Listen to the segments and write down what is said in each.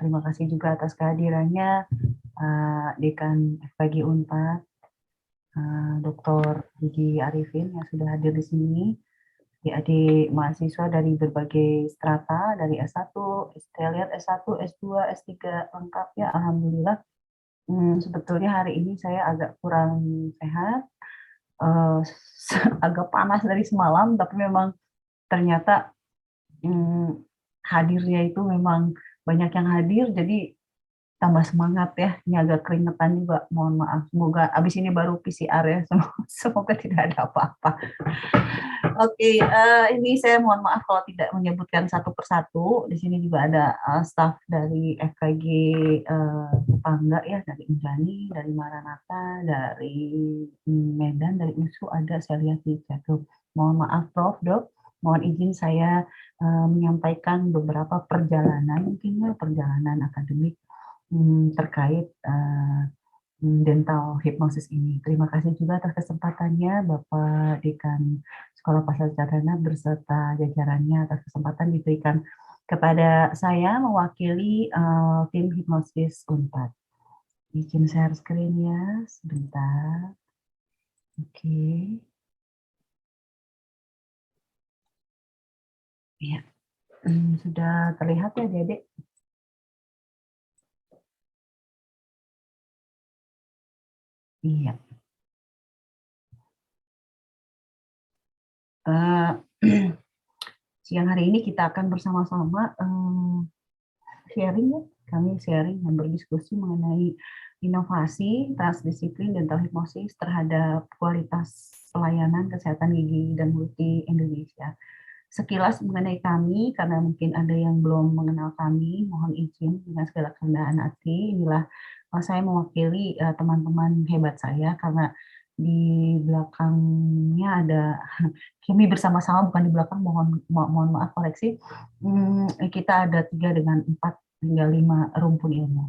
Terima kasih juga atas kehadirannya Dekan FKG Unpad, Dr. Gigi Arifin yang sudah hadir di sini, adik-adik mahasiswa dari berbagai strata, dari S1, saya lihat S1, S2, S3 lengkap ya, Alhamdulillah. Sebetulnya hari ini saya agak kurang sehat, agak panas dari semalam, tapi memang ternyata hadirnya itu memang banyak yang hadir, jadi tambah semangat ya. Ini agak keringetan juga, mohon maaf. Semoga abis ini baru PCR ya, semoga tidak ada apa-apa. Oke, ini saya mohon maaf kalau tidak menyebutkan satu persatu. Di sini juga ada staf dari FKG Tetangga ya, dari Injani, dari Maranatha, dari Medan, dari USU ada, saya lihat di chatroom. Mohon maaf Prof, Dok. Mohon izin saya menyampaikan beberapa perjalanan, mungkin ya perjalanan akademik terkait dental hipnosis ini. Terima kasih juga atas kesempatannya Bapak Dekan Sekolah Pasar Cendana beserta jajarannya atas kesempatan diberikan kepada saya mewakili tim hipnosis Unpad. Izin share screen ya, sebentar. Oke. Ya, sudah terlihat ya, Dedek? Iya. Siang hari ini kita akan bersama-sama sharing ya, kami sharing dan berdiskusi mengenai inovasi transdisiplin dental hipnosis terhadap kualitas pelayanan kesehatan gigi dan mulut di Indonesia. Sekilas mengenai kami, karena mungkin ada yang belum mengenal kami, mohon izin dengan segala kerendahan hati, inilah saya mewakili teman-teman hebat saya, karena di belakangnya ada kami bersama-sama, bukan di belakang, mohon maaf koreksi, kita ada 3 dengan 4 hingga 5 rumpun ilmu.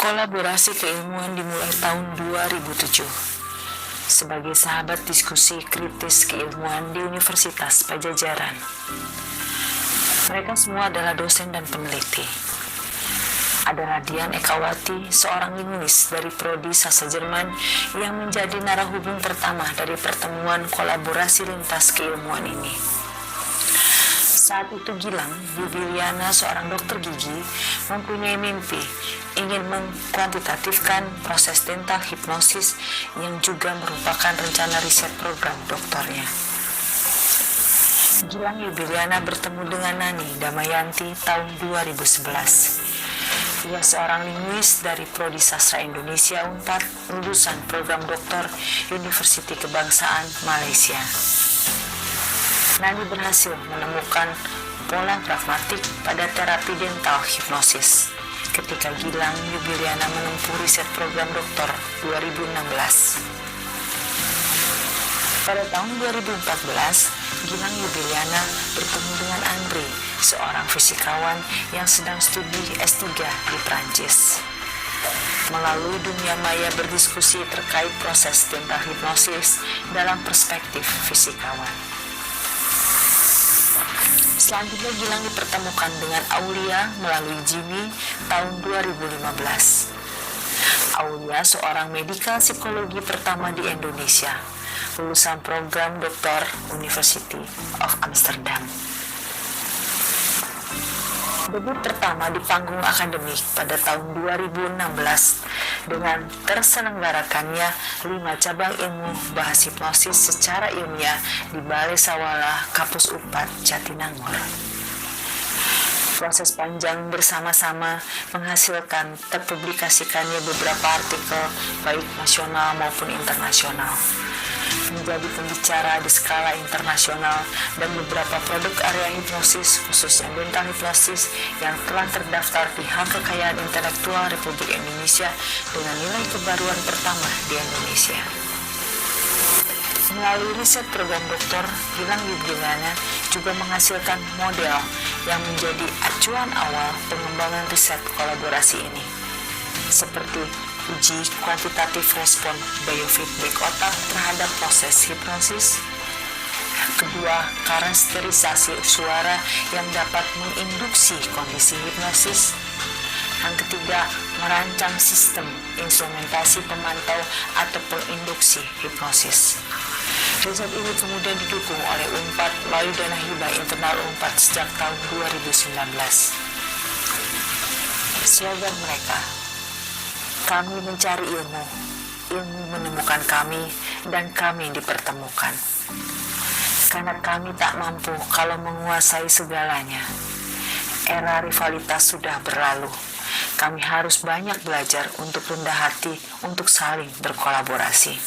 Kolaborasi keilmuan dimulai tahun 2007 sebagai sahabat diskusi kritis keilmuan di Universitas Pajajaran. Mereka semua adalah dosen dan peneliti. Adalah Dian Ekawati, seorang linguis dari Prodi Sastra Jerman yang menjadi narahubung pertama dari pertemuan kolaborasi lintas keilmuan ini. Saat itu Gilang Yubiliana, seorang dokter gigi, mempunyai mimpi ingin mengkuantitatifkan proses dental hipnosis yang juga merupakan rencana riset program doktornya. Gilang Yubiliana bertemu dengan Nani Damayanti tahun 2011. Ia seorang linguis dari Prodi Sastra Indonesia Unpad, lulusan program doktor Universiti Kebangsaan Malaysia. Nani berhasil menemukan pola pragmatik pada terapi dental hipnosis ketika Gilang Yubiliana menempuh riset program doktor 2016. Pada tahun 2014, Gilang Yubiliana bertemu dengan Andri, seorang fisikawan yang sedang studi S3 di Prancis. Melalui dunia maya berdiskusi terkait proses dental hipnosis dalam perspektif fisikawan. Selanjutnya Gilang dipertemukan dengan Aulia melalui Jimmy tahun 2015. Aulia seorang medikal psikologi pertama di Indonesia, lulusan program doktor University of Amsterdam. Debut pertama di panggung akademik pada tahun 2016 dengan terselenggarakannya 5 cabang ilmu bahas hipnosis secara ilmiah di Balai Sawala, Kampus Unpad, Jatinangor. Proses panjang bersama-sama menghasilkan terpublikasikannya beberapa artikel baik nasional maupun internasional. menjadi pembicara di skala internasional, dan beberapa produk area hipnosis, khususnya dental hipnosis, yang telah terdaftar di Hak Kekayaan Intelektual Republik Indonesia dengan nilai kebaruan pertama di Indonesia. Melalui riset program Dr. Gilang Widyana juga menghasilkan model yang menjadi acuan awal pengembangan riset kolaborasi ini, seperti uji kuantitatif respon biofeedback otak terhadap proses hipnosis. Kedua, karakterisasi suara yang dapat menginduksi kondisi hipnosis. Yang ketiga, merancang sistem instrumentasi pemantau atau penginduksi hipnosis. Riset ini kemudian didukung oleh UNPAD melalui dana hibah internal UNPAD sejak tahun 2019. Slogan mereka, kami mencari ilmu, ilmu menemukan kami, dan kami dipertemukan. Karena kami tak mampu kalau menguasai segalanya. Era rivalitas sudah berlalu. Kami harus banyak belajar untuk rendah hati, untuk saling berkolaborasi.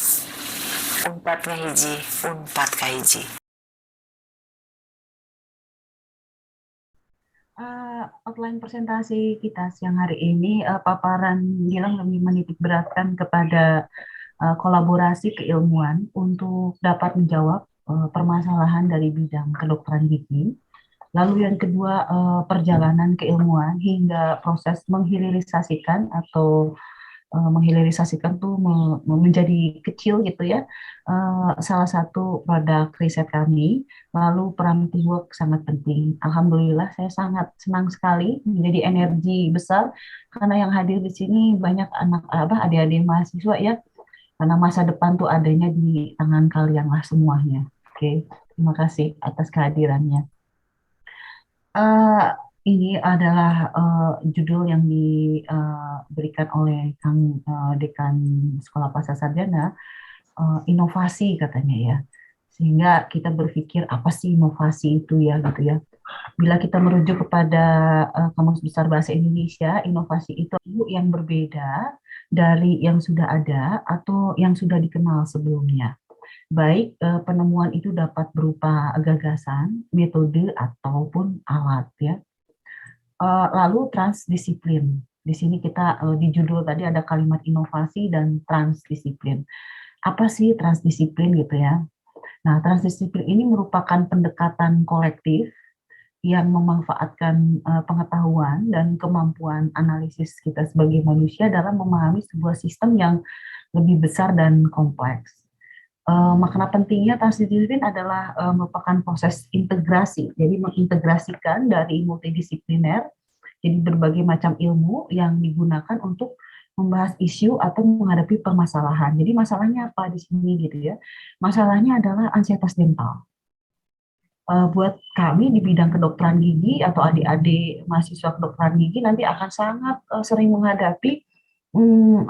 Unpad ngahiji, unpad kahiji. Outline presentasi kita siang hari ini, paparan Gilang lebih menitik beratkan kepada kolaborasi keilmuan untuk dapat menjawab permasalahan dari bidang kedokteran gigi. Lalu yang kedua, perjalanan keilmuan hingga proses menghilirisasikan atau menghilirisasikan tuh menjadi kecil gitu ya, salah satu produk riset kami. Lalu peran teamwork sangat penting. Alhamdulillah saya sangat senang sekali menjadi energi besar karena yang hadir di sini banyak adik-adik mahasiswa ya, karena masa depan tuh adanya di tangan kalian lah semuanya. Oke, terima kasih atas kehadirannya. Uh, ini adalah judul yang diberikan oleh Kang Dekan Sekolah Pasca Sarjana, inovasi katanya ya. Sehingga kita berpikir apa sih inovasi itu ya gitu ya. Bila kita merujuk kepada Kamus Besar Bahasa Indonesia, inovasi itu yang berbeda dari yang sudah ada atau yang sudah dikenal sebelumnya. Baik penemuan itu dapat berupa gagasan, metode, ataupun alat ya. Lalu transdisiplin. Di sini kita di judul tadi ada kalimat inovasi dan transdisiplin. Apa sih transdisiplin gitu ya? Nah, transdisiplin ini merupakan pendekatan kolektif yang memanfaatkan pengetahuan dan kemampuan analisis kita sebagai manusia dalam memahami sebuah sistem yang lebih besar dan kompleks. Makna pentingnya transdisiplin adalah merupakan proses integrasi, jadi mengintegrasikan dari multidisipliner, jadi berbagai macam ilmu yang digunakan untuk membahas isu atau menghadapi permasalahan. Jadi masalahnya apa di sini gitu ya? Masalahnya adalah ansietas dental. Buat kami di bidang kedokteran gigi atau adik-adik mahasiswa kedokteran gigi nanti akan sangat sering menghadapi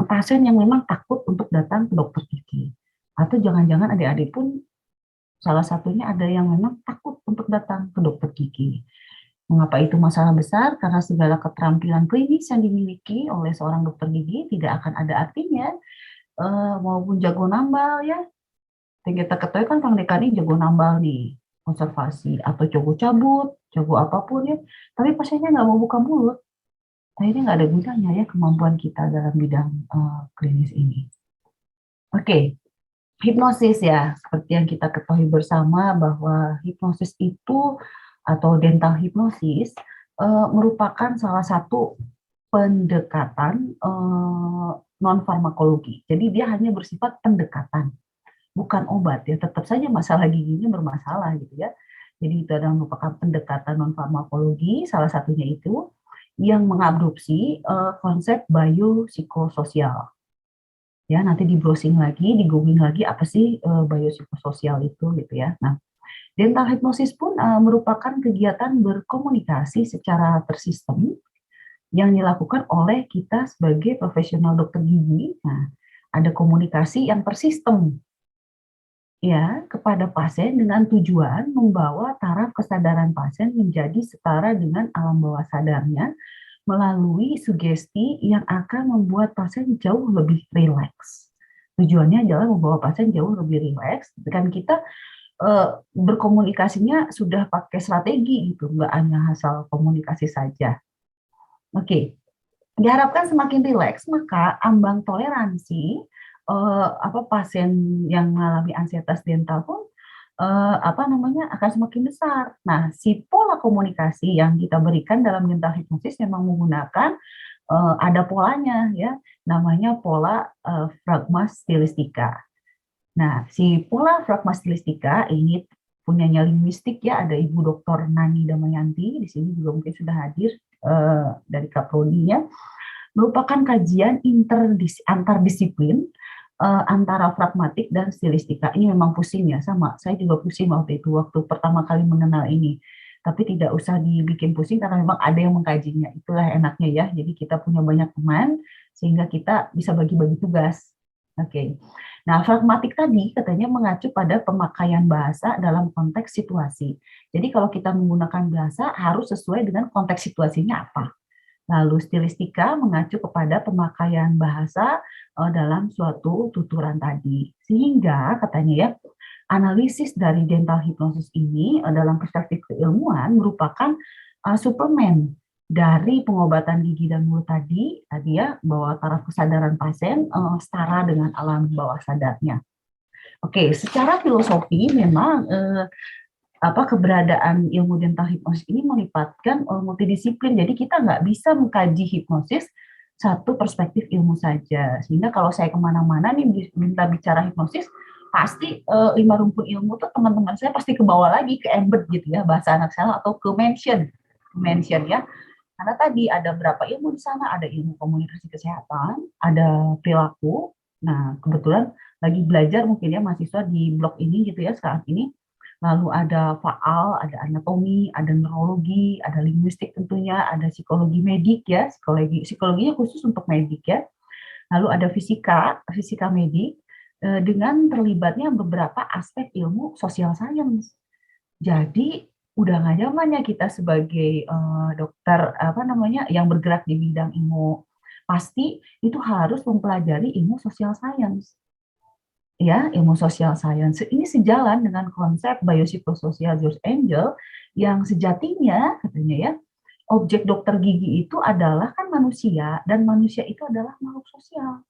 pasien yang memang takut untuk datang ke dokter gigi. Atau jangan-jangan adik-adik pun salah satunya ada yang memang takut untuk datang ke dokter gigi. Mengapa itu masalah besar? Karena segala keterampilan klinis yang dimiliki oleh seorang dokter gigi tidak akan ada artinya maupun jago nambal ya. Kita ketahui kan Kang Dekani jago nambal nih, konservasi atau jago cabut, jago apapun ya. Tapi pasiennya nggak mau buka mulut. Akhirnya nggak ada gunanya ya kemampuan kita dalam bidang klinis ini. Oke. Hipnosis ya, seperti yang kita ketahui bersama bahwa hipnosis itu atau dental hipnosis merupakan salah satu pendekatan non farmakologi. Jadi dia hanya bersifat pendekatan, bukan obat ya. Tetap saja masalah giginya bermasalah gitu ya. Jadi itu adalah merupakan pendekatan non farmakologi, salah satunya itu yang mengadopsi konsep biopsikososial. Ya, nanti di browsing lagi, di googling lagi apa sih biopsikososial itu gitu ya. Nah, dental hipnosis pun merupakan kegiatan berkomunikasi secara tersistem yang dilakukan oleh kita sebagai profesional dokter gigi. Nah, ada komunikasi yang tersistem ya kepada pasien dengan tujuan membawa taraf kesadaran pasien menjadi setara dengan alam bawah sadarnya melalui sugesti yang akan membuat pasien jauh lebih rileks. Tujuannya adalah membawa pasien jauh lebih rileks dan kita berkomunikasinya sudah pakai strategi gitu, nggak hanya asal komunikasi saja. Oke, diharapkan semakin rileks maka ambang toleransi pasien yang mengalami ansietas dental pun akan semakin besar. Nah, si pola komunikasi yang kita berikan dalam dental hipnosis memang menggunakan ada polanya ya, namanya pola fragma stilistika. Nah, si pola fragma stilistika ini punyanya linguistik ya, ada Ibu Dr. Nani Damayanti di sini juga mungkin sudah hadir dari Kaprodi ya, merupakan kajian antardisiplin antara pragmatik dan stilistika. Ini memang pusing ya, sama. Saya juga pusing waktu itu, waktu pertama kali mengenal ini. Tapi tidak usah dibikin pusing karena memang ada yang mengkajinya. Itulah enaknya ya. Jadi kita punya banyak teman sehingga kita bisa bagi-bagi tugas. Oke. Nah, pragmatik tadi katanya mengacu pada pemakaian bahasa dalam konteks situasi. Jadi kalau kita menggunakan bahasa harus sesuai dengan konteks situasinya apa. Lalu stilistika mengacu kepada pemakaian bahasa dalam suatu tuturan tadi. Sehingga katanya ya, analisis dari dental hipnosis ini dalam perspektif keilmuan merupakan suplemen dari pengobatan gigi dan mulut tadi ya, bahwa taraf kesadaran pasien setara dengan alam bawah sadarnya. Oke, secara filosofi memang keberadaan ilmu dental hipnosis ini melibatkan multidisiplin. Jadi kita nggak bisa mengkaji hipnosis satu perspektif ilmu saja. Sehingga kalau saya kemana-mana nih minta bicara hipnosis, pasti 5 rumpun ilmu tuh teman-teman saya pasti ke bawah lagi, ke embed gitu ya, bahasa anak saya, atau ke mention ya. Karena tadi ada berapa ilmu di sana, ada ilmu komunikasi kesehatan, ada perilaku. Nah, kebetulan lagi belajar mungkin ya mahasiswa di blog ini gitu ya saat ini. Lalu ada faal, ada anatomi, ada neurologi, ada linguistik tentunya, ada psikologi medik ya, psikologinya khusus untuk medik ya. Lalu ada fisika medik, dengan terlibatnya beberapa aspek ilmu social science. Jadi udah nggak nyaman ya kita sebagai dokter yang bergerak di bidang ilmu, pasti itu harus mempelajari ilmu social science. Ya, ilmu social science ini sejalan dengan konsep biopsikososial George Angel yang sejatinya katanya ya, objek dokter gigi itu adalah kan manusia dan manusia itu adalah makhluk sosial.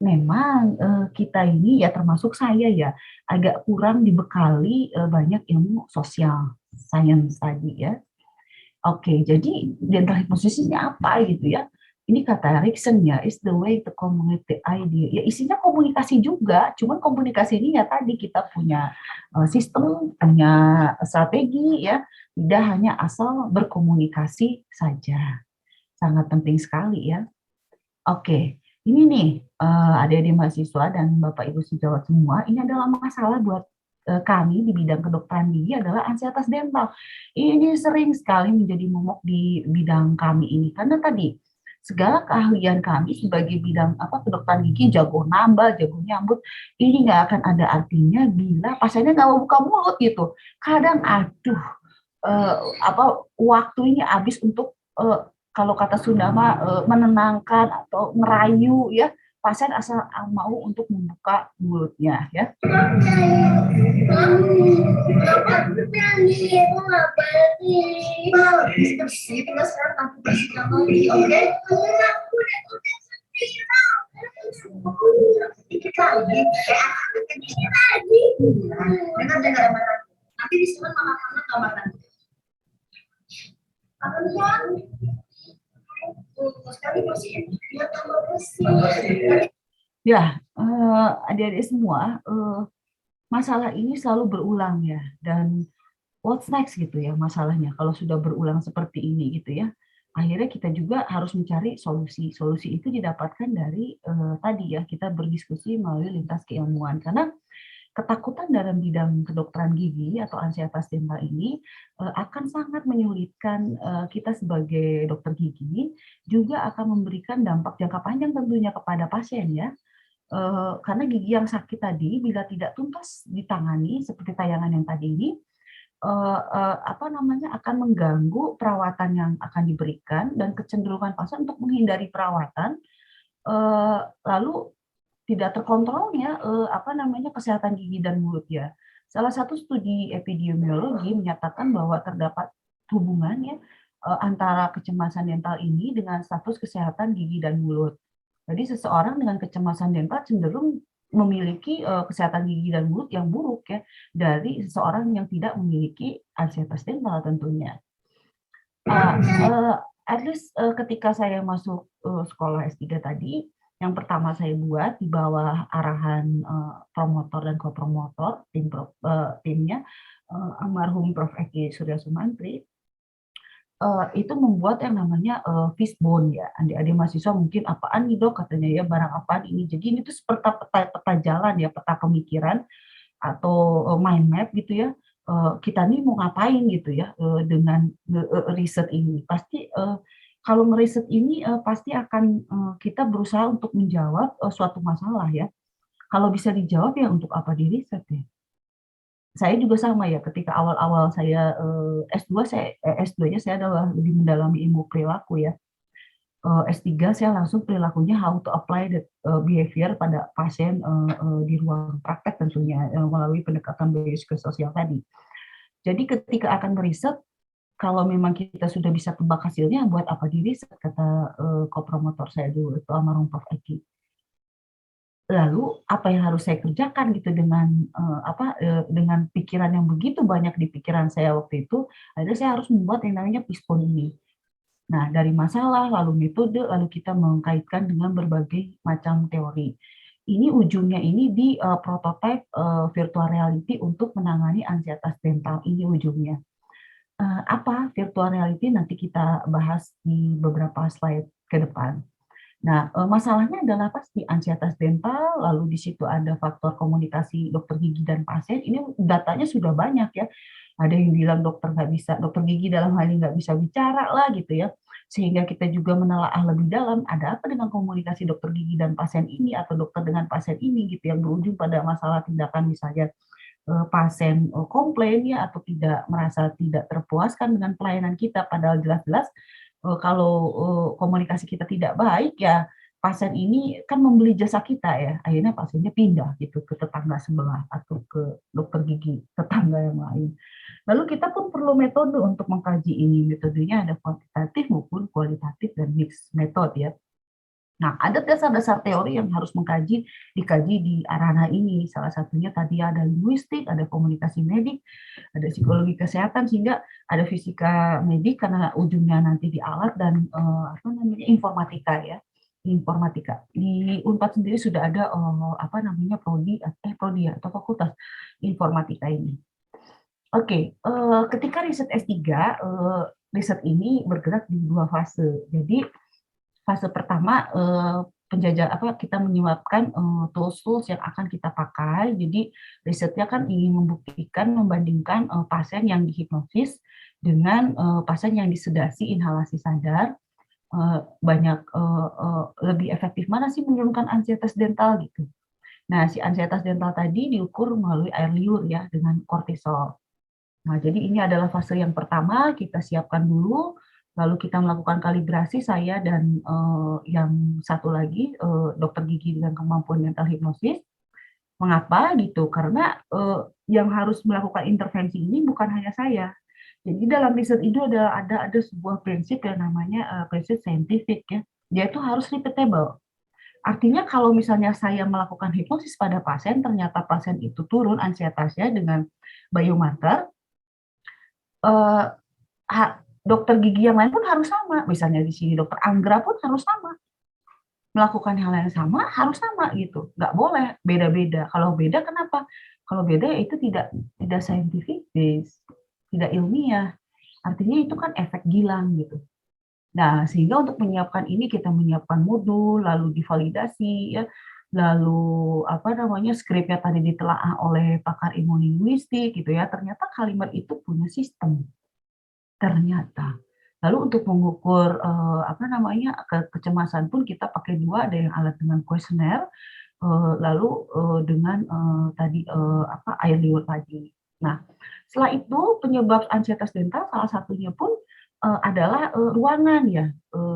Memang kita ini ya termasuk saya ya agak kurang dibekali banyak ilmu sosial science tadi ya. Oke, jadi dental hipnosis ini apa gitu ya? Ini kata Erikson ya, is the way to communicate the idea. Ya isinya komunikasi juga, cuman komunikasi ini ya tadi kita punya sistem, punya strategi ya, tidak hanya asal berkomunikasi saja. Sangat penting sekali ya. Oke, ini nih adik-adik mahasiswa dan Bapak Ibu sejawat semua, ini adalah masalah buat kami di bidang kedokteran gigi adalah ansietas dental. Ini sering sekali menjadi momok di bidang kami ini karena tadi segala keahlian kami sebagai bidang kedokteran gigi, jago nambal, jago nyambut, ini nggak akan ada artinya bila pasiennya nggak mau buka mulut gitu. Kadang aduh eh, waktu ini habis untuk kalau kata Sunda mah menenangkan atau ngerayu ya pasien asal mau untuk membuka mulutnya ya. Nanti disebut mama kamar nanti. Ya, adik-adik semua, masalah ini selalu berulang ya, dan what's next gitu ya masalahnya kalau sudah berulang seperti ini gitu ya. Akhirnya kita juga harus mencari solusi. Solusi itu didapatkan dari tadi ya, kita berdiskusi melalui lintas keilmuan. Karena ketakutan dalam bidang kedokteran gigi atau ansietas dental ini akan sangat menyulitkan kita sebagai dokter gigi, juga akan memberikan dampak jangka panjang tentunya kepada pasien ya. Karena gigi yang sakit tadi bila tidak tuntas ditangani seperti tayangan yang tadi ini, akan mengganggu perawatan yang akan diberikan dan kecenderungan pasien untuk menghindari perawatan, lalu tidak terkontrolnya kesehatan gigi dan mulut ya. Salah satu studi epidemiologi menyatakan bahwa terdapat hubungan ya antara kecemasan dental ini dengan status kesehatan gigi dan mulut. Jadi seseorang dengan kecemasan dental cenderung memiliki kesehatan gigi dan mulut yang buruk ya dari seseorang yang tidak memiliki ansietas dental tentunya. At least ketika saya masuk sekolah S3 tadi, yang pertama saya buat di bawah arahan promotor dan kopromotor timnya almarhum Prof. Eki Surya Sumantri, itu membuat yang namanya fishbone ya. Adik-adik mahasiswa mungkin apaan nih dok katanya ya, barang apaan ini. Jadi ini tuh seperti peta jalan ya, peta pemikiran atau mind map gitu ya. Kita nih mau ngapain gitu ya dengan riset ini. Pasti kalau ngeriset ini pasti akan kita berusaha untuk menjawab suatu masalah ya. Kalau bisa dijawab ya untuk apa di riset ya. Saya juga sama ya, ketika awal-awal saya S2-nya saya adalah lebih mendalami ilmu perilaku ya. S3 saya langsung perilakunya how to apply the behavior pada pasien di ruang praktek tentunya melalui pendekatan biopsikososial tadi. Jadi ketika akan meriset, kalau memang kita sudah bisa tebak hasilnya, buat apa diriset, kata kopromotor saya dulu, itu almarhum Prof. Eki. Lalu apa yang harus saya kerjakan gitu dengan pikiran yang begitu banyak di pikiran saya waktu itu, akhirnya saya harus membuat yang namanya fishbone ini. Nah, dari masalah, lalu metode, lalu kita mengkaitkan dengan berbagai macam teori. Ini ujungnya ini di prototipe virtual reality untuk menangani ansietas dental, ini ujungnya. Apa virtual reality nanti kita bahas di beberapa slide ke depan. Nah, masalahnya adalah pasti ansietas dental, lalu di situ ada faktor komunikasi dokter gigi dan pasien. Ini datanya sudah banyak ya. Ada yang bilang dokter gigi dalam hal ini nggak bisa bicara lah gitu ya. Sehingga kita juga menelaah lebih dalam, ada apa dengan komunikasi dokter gigi dan pasien ini atau dokter dengan pasien ini gitu yang berujung pada masalah tindakan misalnya pasien komplain ya atau tidak merasa tidak terpuaskan dengan pelayanan kita, padahal jelas-jelas kalau komunikasi kita tidak baik ya pasien ini kan membeli jasa kita ya, akhirnya pasiennya pindah gitu ke tetangga sebelah atau ke dokter gigi tetangga yang lain. Lalu kita pun perlu metode untuk mengkaji ini, metodenya ada kuantitatif maupun kualitatif dan mix metode ya. Nah, ada dasar-dasar teori yang harus dikaji di arana ini. Salah satunya tadi ada linguistik, ada komunikasi medik, ada psikologi kesehatan, sehingga ada fisika medik karena ujungnya nanti di alat dan informatika ya. Informatika. Di Unpad sendiri sudah ada prodi atau fakultas informatika ini. Oke, ketika riset S3, riset ini bergerak di 2 fase. Jadi fase pertama kita menyiapkan tools-tools yang akan kita pakai. Jadi risetnya kan ingin membandingkan pasien yang dihipnosis dengan pasien yang disedasi inhalasi sadar, lebih efektif mana sih menurunkan ansietas dental gitu. Nah, si ansietas dental tadi diukur melalui air liur ya dengan kortisol. Nah, jadi ini adalah fase yang pertama, kita siapkan dulu, lalu kita melakukan kalibrasi, saya dan yang satu lagi, dokter gigi dengan kemampuan mental hipnosis. Mengapa gitu? Karena yang harus melakukan intervensi ini bukan hanya saya. Jadi dalam riset itu ada sebuah prinsip yang namanya prinsip saintifik ya, yaitu harus repeatable. Artinya kalau misalnya saya melakukan hipnosis pada pasien, ternyata pasien itu turun ansietasnya dengan biomarker, dokter gigi yang lain pun harus sama. Misalnya di sini dokter Anggra pun harus sama. Melakukan hal yang sama harus sama gitu. Nggak boleh beda-beda. Kalau beda kenapa? Kalau beda ya itu tidak scientific based, tidak ilmiah. Artinya itu kan efek gilang gitu. Nah, sehingga untuk menyiapkan ini kita menyiapkan modul, lalu divalidasi ya, lalu skripnya tadi ditelaah oleh pakar imunolinguistik gitu ya. Ternyata kalimat itu punya sistem. Ternyata. Lalu untuk mengukur kecemasan pun kita pakai 2, ada yang alat dengan kuesioner, lalu dengan air liur tadi. Nah, setelah itu penyebab ansietas dental salah satunya pun adalah ruangan ya.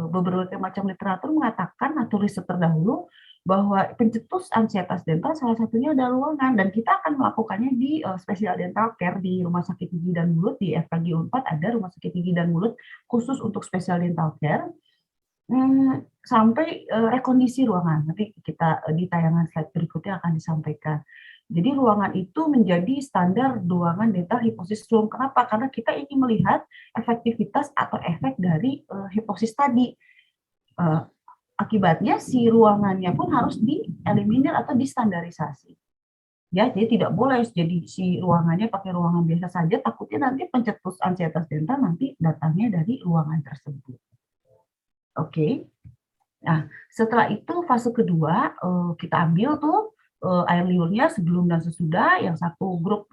Beberapa macam literatur mengatakan atau riset terdahulu bahwa pencetus ansietas dental salah satunya adalah ruangan, dan kita akan melakukannya di special dental care di Rumah Sakit Gigi dan Mulut. Di FKG Unpad ada Rumah Sakit Gigi dan Mulut khusus untuk special dental care. Sampai rekondisi ruangan. Nanti kita di tayangan slide berikutnya akan disampaikan. Jadi ruangan itu menjadi standar ruangan dental hiposis room. Kenapa? Karena kita ingin melihat efektivitas atau efek dari hiposis tadi. Akibatnya si ruangannya pun harus dieliminir atau distandarisasi. Ya, jadi tidak boleh jadi si ruangannya pakai ruangan biasa saja, takutnya nanti pencetus ansietas dental nanti datangnya dari ruangan tersebut. Oke. Nah, setelah itu fase kedua kita ambil tuh air liurnya sebelum dan sesudah. Yang satu grup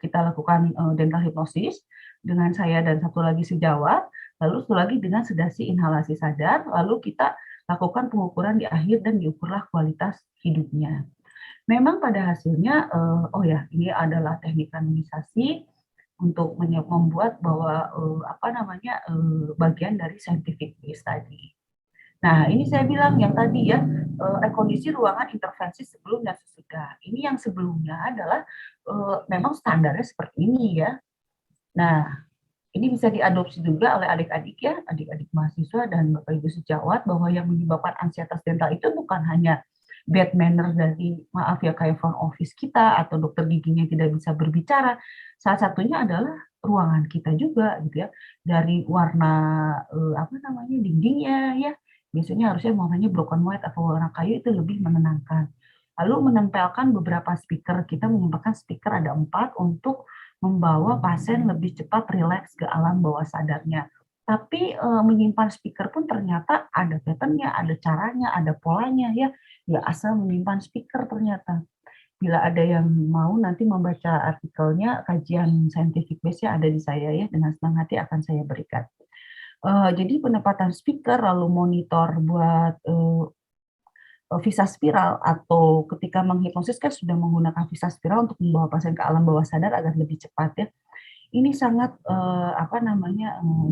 kita lakukan dental hipnosis dengan saya dan satu lagi sejawat, lalu satu lagi dengan sedasi inhalasi sadar, lalu kita lakukan pengukuran di akhir dan diukurlah kualitas hidupnya. Memang pada hasilnya, ini adalah teknik kanonisasi untuk membuat bahwa bagian dari scientific base tadi. Nah, ini saya bilang yang tadi ya, kondisi ruangan intervensi sebelum dan sesudah. Ini yang sebelumnya adalah memang standarnya seperti ini ya. Nah, ini bisa diadopsi juga oleh adik-adik ya, adik-adik mahasiswa dan Bapak Ibu sejawat, bahwa yang menyebabkan ansietas dental itu bukan hanya bad manner dari, maaf ya, kayak front office kita atau dokter giginya tidak bisa berbicara. Salah satunya adalah ruangan kita juga gitu ya. Dari warna dindingnya ya. Biasanya harusnya warnanya broken white atau warna kayu itu lebih menenangkan. Lalu menempelkan beberapa speaker. Kita menempelkan speaker ada 4 untuk membawa pasien lebih cepat rileks ke alam bawah sadarnya. Tapi menyimpan speaker pun ternyata ada pattern-nya, ada caranya, ada polanya ya. Ya asal menyimpan speaker ternyata. Bila ada yang mau nanti membaca artikelnya, kajian scientific base-nya ada di saya ya, dengan senang hati akan saya berikan. Jadi penempatan speaker, lalu monitor buat visa spiral, atau ketika menghipnosis kan sudah menggunakan visa spiral untuk membawa pasien ke alam bawah sadar agar lebih cepat ya. Ini sangat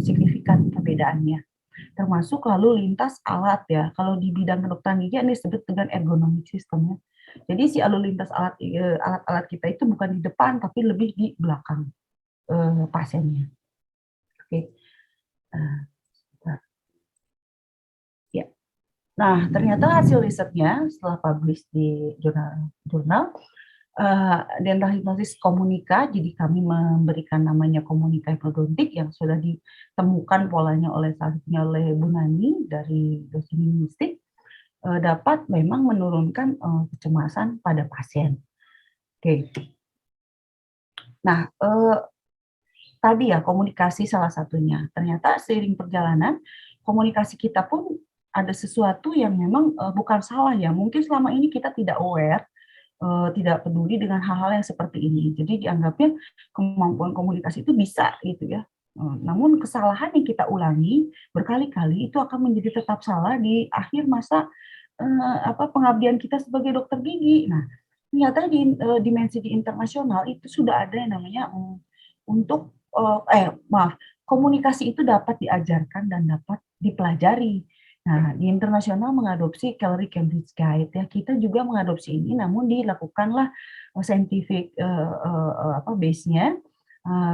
signifikan perbedaannya. Termasuk lalu lintas alat ya. Kalau di bidang kedokteran gigi ini disebut dengan ergonomic system ya. Jadi si lalu lintas alat-alat kita itu bukan di depan tapi lebih di belakang pasiennya. Oke. Ya. Nah, ternyata hasil risetnya setelah publish di jurnal dental hipnosis komunika, jadi kami memberikan namanya komunika hipnodontik yang sudah ditemukan polanya oleh Bu Nani dari dosen linguistik, dapat memang menurunkan kecemasan pada pasien. Oke. Nah, tadi ya komunikasi salah satunya. Ternyata seiring perjalanan komunikasi kita pun ada sesuatu yang memang bukan salah ya. Mungkin selama ini kita tidak aware, tidak peduli dengan hal-hal yang seperti ini. Jadi dianggapnya kemampuan komunikasi itu bisa gitu ya. Namun kesalahan yang kita ulangi berkali-kali itu akan menjadi tetap salah di akhir masa pengabdian kita sebagai dokter gigi. Nah, ternyata di dimensi di internasional itu sudah ada yang namanya komunikasi itu dapat diajarkan dan dapat dipelajari. Nah, di internasional mengadopsi Gallery Cambridge Guide ya, kita juga mengadopsi ini, namun dilakukanlah scientific base-nya.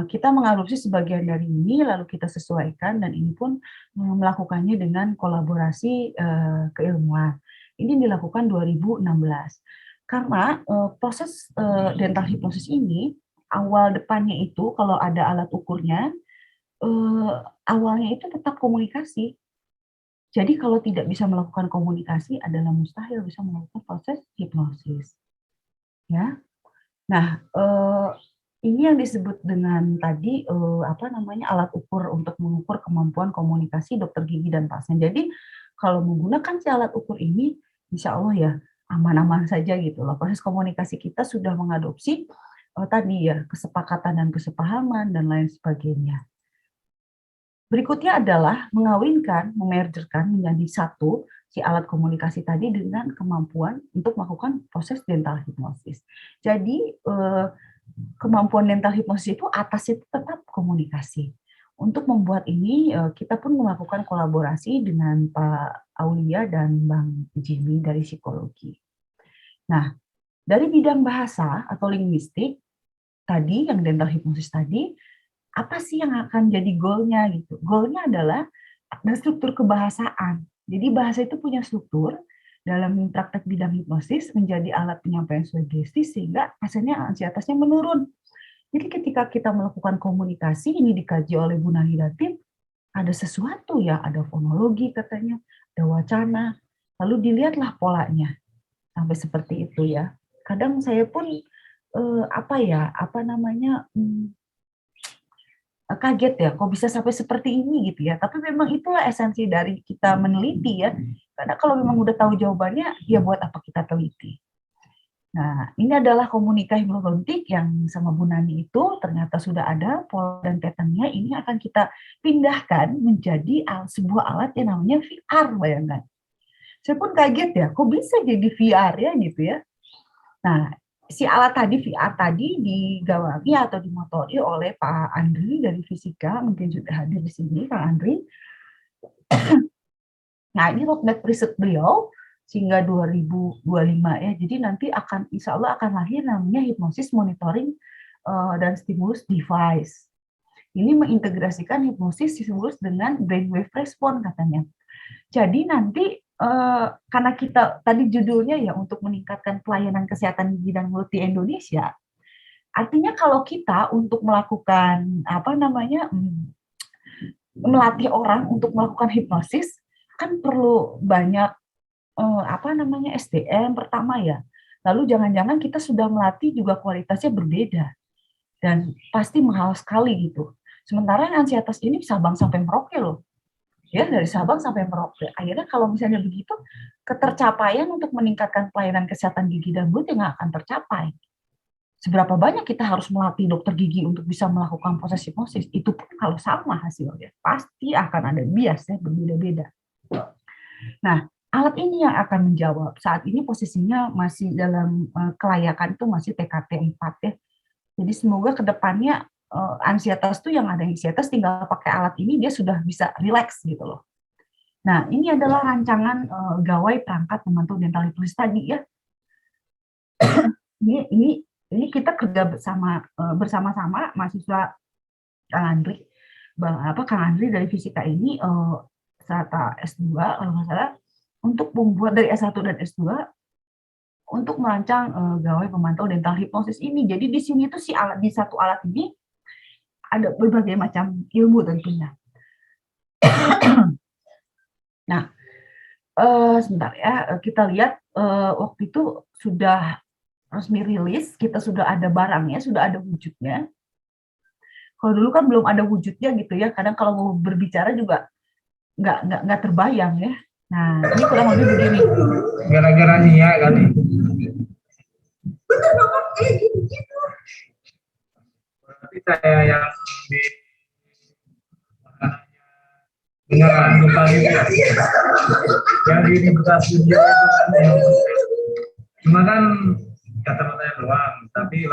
Kita mengadopsi sebagian dari ini, lalu kita sesuaikan, dan ini pun melakukannya dengan kolaborasi keilmuan. Ini dilakukan 2016. Karena proses dental hipnosis ini, awal depannya itu kalau ada alat ukurnya, awalnya itu tetap komunikasi. Jadi kalau tidak bisa melakukan komunikasi adalah mustahil bisa melakukan proses hipnosis. Ya. Nah, ini yang disebut dengan tadi alat ukur untuk mengukur kemampuan komunikasi dokter gigi dan pasien. Jadi kalau menggunakan si alat ukur ini, insya Allah ya aman-aman saja gitu loh. Proses komunikasi kita sudah mengadopsi tadi ya kesepakatan dan kesepahaman dan lain sebagainya. Berikutnya adalah mengawinkan, memergerkan menjadi satu si alat komunikasi tadi dengan kemampuan untuk melakukan proses dental hipnosis. Jadi kemampuan dental hipnosis itu atas itu tetap komunikasi. untuk membuat ini, kita pun melakukan kolaborasi dengan Pak Aulia dan Bang Jimmy dari psikologi. Nah, dari bidang bahasa atau linguistik, tadi yang dental hipnosis tadi, apa sih yang akan jadi goalnya gitu? Goalnya adalah ada struktur kebahasaan. Jadi bahasa itu punya struktur dalam praktek bidang hipnosis menjadi alat penyampaian sugesti sehingga hasilnya ansietasnya menurun. Jadi ketika kita melakukan komunikasi, ini dikaji oleh Bu Nani dan tim, ada sesuatu ya, ada fonologi katanya, ada wacana, lalu dilihatlah polanya sampai seperti itu ya. Kadang saya pun kaget ya, kok bisa sampai seperti ini gitu ya. Tapi memang itulah esensi dari kita meneliti ya. Karena kalau memang udah tahu jawabannya, ya buat apa kita teliti. Nah, ini adalah komunika hipnotik yang sama Bu Nani itu ternyata sudah ada pola dan pattern-nya. Ini akan kita pindahkan menjadi sebuah alat yang namanya VR, bayangkan. Saya pun kaget ya, kok bisa jadi VR ya gitu ya. Nah, si alat tadi, VR tadi digawangi atau dimotori oleh Pak Andri dari fisika, mungkin juga hadir di sini, Kang Andri. Nah, ini roadmap riset beliau sehingga 2025 ya. Jadi nanti akan insya Allah akan lahir namanya hipnosis monitoring dan stimulus device. Ini mengintegrasikan hipnosis stimulus dengan brainwave response katanya. Jadi nanti karena kita tadi judulnya ya untuk meningkatkan pelayanan kesehatan gigi dan mulut di Indonesia, artinya kalau kita untuk melakukan melatih orang untuk melakukan hipnosis kan perlu banyak SDM pertama ya. Lalu jangan-jangan kita sudah melatih juga kualitasnya berbeda dan pasti mahal sekali gitu. Sementara yang ansietas ini Sabang sampai Merauke loh. Ya, dari Sabang sampai Merauke. Akhirnya kalau misalnya begitu, ketercapaian untuk meningkatkan pelayanan kesehatan gigi dan mulut nggak akan tercapai. Seberapa banyak kita harus melatih dokter gigi untuk bisa melakukan proses hipnosis, itu pun kalau sama hasilnya, pasti akan ada bias ya, berbeda-beda. Nah, alat ini yang akan menjawab. Saat ini posisinya masih dalam kelayakan itu masih TKT 4 ya. Jadi semoga ke depannya ansietas tuh yang ada ansietas tinggal pakai alat ini dia sudah bisa rileks gitu loh. Nah, ini adalah rancangan gawai perangkat memantau dental hipnosis tadi ya. Ini kita kerja bersama-sama mahasiswa Kang Andri, Kang Andri dari fisika ini serta S2 kalau nggak salah untuk membuat dari S1 dan S2 untuk merancang gawai pemantau dental hipnosis ini. Jadi di sini tuh di satu alat ini ada berbagai macam ilmu tentunya. Nah, sebentar ya, kita lihat waktu itu sudah resmi rilis, kita sudah ada barangnya, sudah ada wujudnya. Kalau dulu kan belum ada wujudnya gitu ya, kadang kalau mau berbicara juga nggak terbayang ya. Nah, ini kurang lebih begini. Gara-gara Nia kali. Betul banget, gitu. Berarti saya yang di beneran bukan yang di Bekasi studio itu kan cuma kan kata-katanya doang, tapi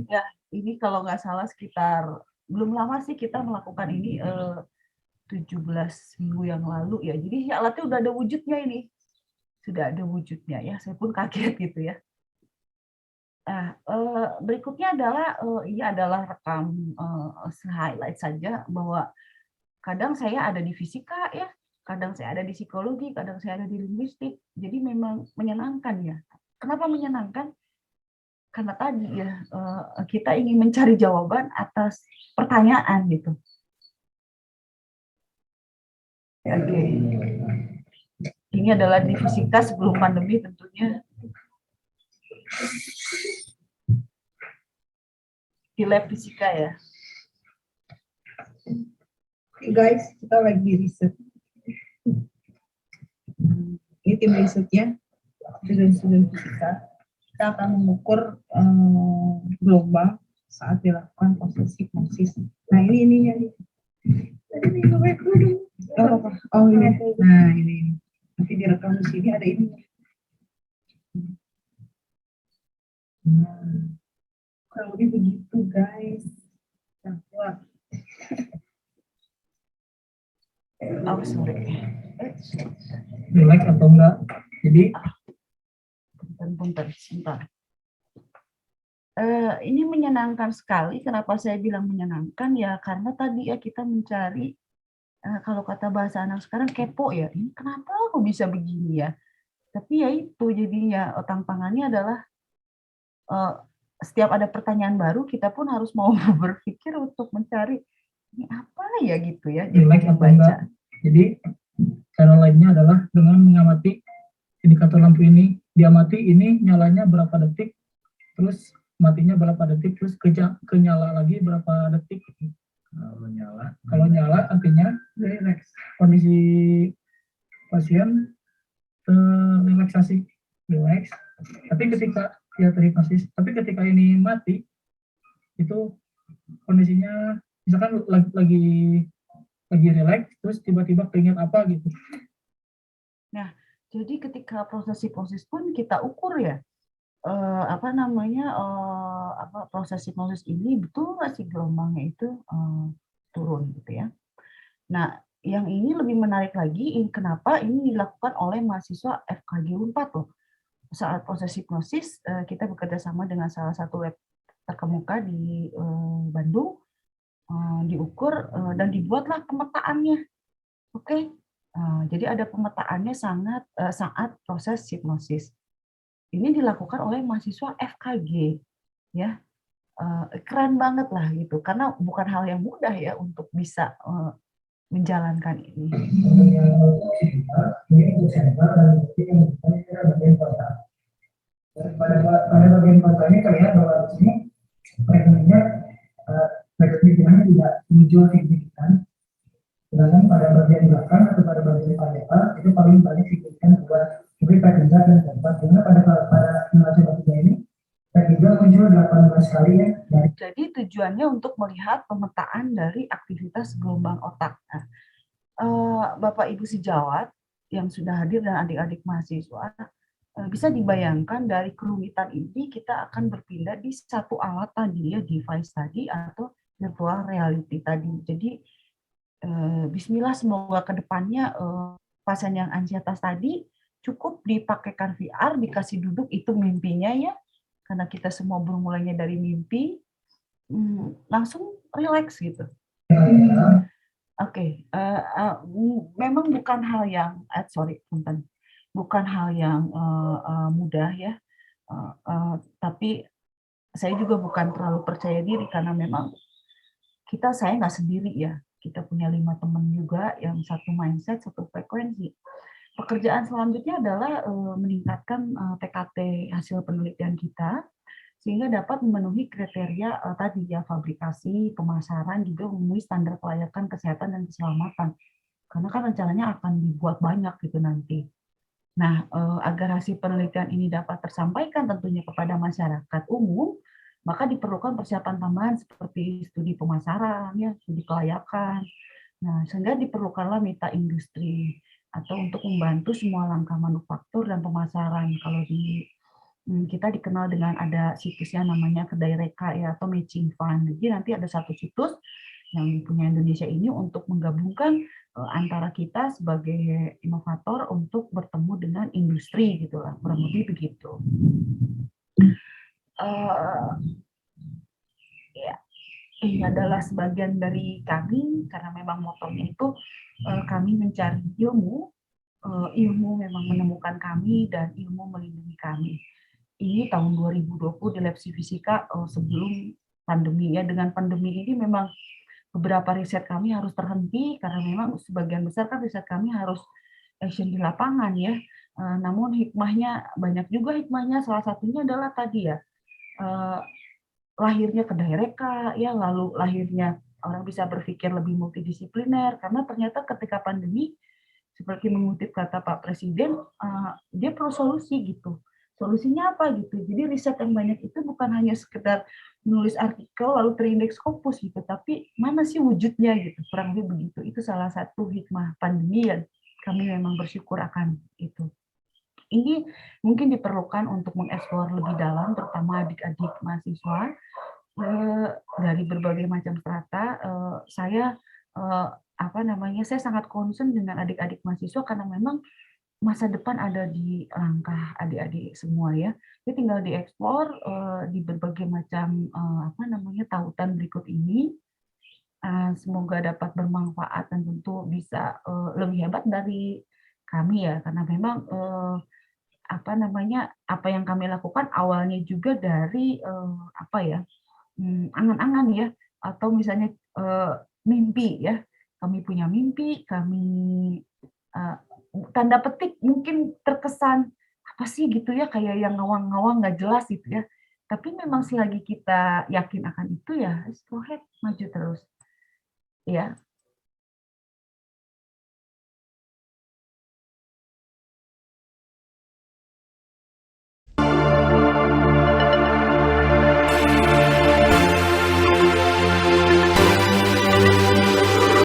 ya ini kalau nggak salah sekitar belum lama sih kita melakukan ini 17 minggu yang lalu ya. Jadi alatnya udah ada wujudnya ini. Sudah ada wujudnya ya. Saya pun kaget gitu ya. Nah, berikutnya adalah ini adalah rekam highlight saja bahwa kadang saya ada di fisika ya, kadang saya ada di psikologi, kadang saya ada di linguistik. Jadi memang menyenangkan ya. Kenapa menyenangkan? Karena tadi ya kita ingin mencari jawaban atas pertanyaan gitu. Oke. Ini adalah di fisika sebelum pandemi tentunya. Di lab fisika ya. Guys, kita lagi riset. Ini tim risetnya, student fisika. Kita akan mengukur gelombang saat dilakukan proses hipnosis. Nah, ini ininya nih. Oh, ini. Nah, ini. Nanti direkam di sini ada ini. Nah, kurang lebih begitu, guys. Nah, Oh, sorry. Relax atau enggak? Jadi Bentar, sebentar. Ini menyenangkan sekali. Kenapa saya bilang menyenangkan? Ya karena tadi ya kita mencari, kalau kata bahasa anak sekarang kepo ya. Ini kenapa kok bisa begini ya? Tapi ya itu jadinya tantangannya adalah eh, setiap ada pertanyaan baru kita pun harus mau berpikir untuk mencari ini apa ya gitu ya. Jadi relax atau enggak? Jadi cara lainnya adalah dengan mengamati indikator lampu ini. Diamati ini nyalanya berapa detik, terus matinya berapa detik, terus kenyala lagi berapa detik. Kalau nyala artinya relax. Kondisi pasien relaksasi, relax. Tapi ketika ya terhipnosis, tapi ketika ini mati, itu kondisinya misalkan lagi relax, terus tiba-tiba keinget apa gitu. Nah, jadi ketika proses hipnosis pun kita ukur ya, proses hipnosis ini betul nggak sih gelombangnya itu turun gitu ya. Nah, yang ini lebih menarik lagi, kenapa ini dilakukan oleh mahasiswa FKG Unpad loh. Saat proses hipnosis, kita bekerja sama dengan salah satu lab terkemuka di Bandung, diukur dan dibuatlah pemetaannya. Oke, jadi ada pemetaannya saat proses hipnosis. Ini dilakukan oleh mahasiswa FKG, ya keren banget lah gitu, karena bukan hal yang mudah ya untuk bisa menjalankan ini. Pada bagian kota ini terlihat bahwa di sini frekuensinya frekuensinya tidak muncul signifikan, sedangkan pada bagian belakang atau pada bagian paleta itu paling banyak signifikan buat jadi P3 dan P4. Dimana pada simulasi P3 ini P3 muncul 18 kali ya. Jadi tujuannya untuk melihat pemetaan dari aktivitas gelombang otak. Nah, Bapak Ibu sejawat yang sudah hadir dan adik-adik mahasiswa, bisa dibayangkan dari kerumitan ini kita akan berpindah di satu alat tadi ya, device tadi atau virtual reality tadi. Jadi bismillah semoga kedepannya pasien yang ansietas tadi cukup dipakaikan VR, dikasih duduk, itu mimpinya ya, karena kita semua bermulainya dari mimpi, langsung relax gitu. Oke, memang bukan hal yang, bukan hal yang mudah ya, tapi saya juga bukan terlalu percaya diri karena memang saya nggak sendiri ya, kita punya 5 teman juga yang satu mindset, satu frekuensi. Pekerjaan selanjutnya adalah meningkatkan TKT hasil penelitian kita sehingga dapat memenuhi kriteria tadi ya, fabrikasi, pemasaran, juga memenuhi standar kelayakan kesehatan dan keselamatan. Karena kan rencananya akan dibuat banyak gitu nanti. Nah, agar hasil penelitian ini dapat tersampaikan tentunya kepada masyarakat umum, maka diperlukan persiapan tambahan seperti studi pemasaran, ya, studi kelayakan. Nah, sehingga diperlukanlah mitra industri atau untuk membantu semua langkah manufaktur dan pemasaran. Kalau di kita dikenal dengan ada situsnya namanya Kedai Reka ya, atau Matching Fund. Jadi nanti ada satu situs yang punya Indonesia ini untuk menggabungkan antara kita sebagai inovator untuk bertemu dengan industri gitulah, kurang lebih begitu. Ya, ini adalah sebagian dari kami karena memang motonya itu kami mencari ilmu, ilmu memang menemukan kami dan ilmu melindungi kami. Ini tahun 2020 di Lab Fisika sebelum pandemi ya. Dengan pandemi ini memang beberapa riset kami harus terhenti karena memang sebagian besar kan riset kami harus action di lapangan ya. Namun hikmahnya banyak juga hikmahnya. Salah satunya adalah tadi ya, lahirnya Kedai Reka ya, lalu lahirnya orang bisa berpikir lebih multidisipliner karena ternyata ketika pandemi seperti mengutip kata Pak Presiden, dia perlu solusi gitu. Solusinya apa gitu? Jadi riset yang banyak itu bukan hanya sekedar menulis artikel lalu terindeks Scopus gitu, tapi mana sih wujudnya gitu, kurang lebih begitu. Itu salah satu hikmah pandemi yang kami memang bersyukur akan itu. Ini mungkin diperlukan untuk mengeksplor lebih dalam, terutama adik-adik mahasiswa, dari berbagai macam strata, saya saya sangat concern dengan adik-adik mahasiswa karena memang masa depan ada di langkah adik-adik semua ya. Jadi tinggal dieksplor di berbagai macam tautan berikut ini. Semoga dapat bermanfaat dan tentu bisa lebih hebat dari kami ya, karena memang apa yang kami lakukan awalnya juga dari angan-angan ya, atau misalnya mimpi ya. Kami punya mimpi, kami tanda petik mungkin terkesan apa sih gitu ya, kayak yang ngawang-ngawang nggak jelas gitu ya. Tapi memang selagi kita yakin akan itu ya, go ahead, maju terus. Ya,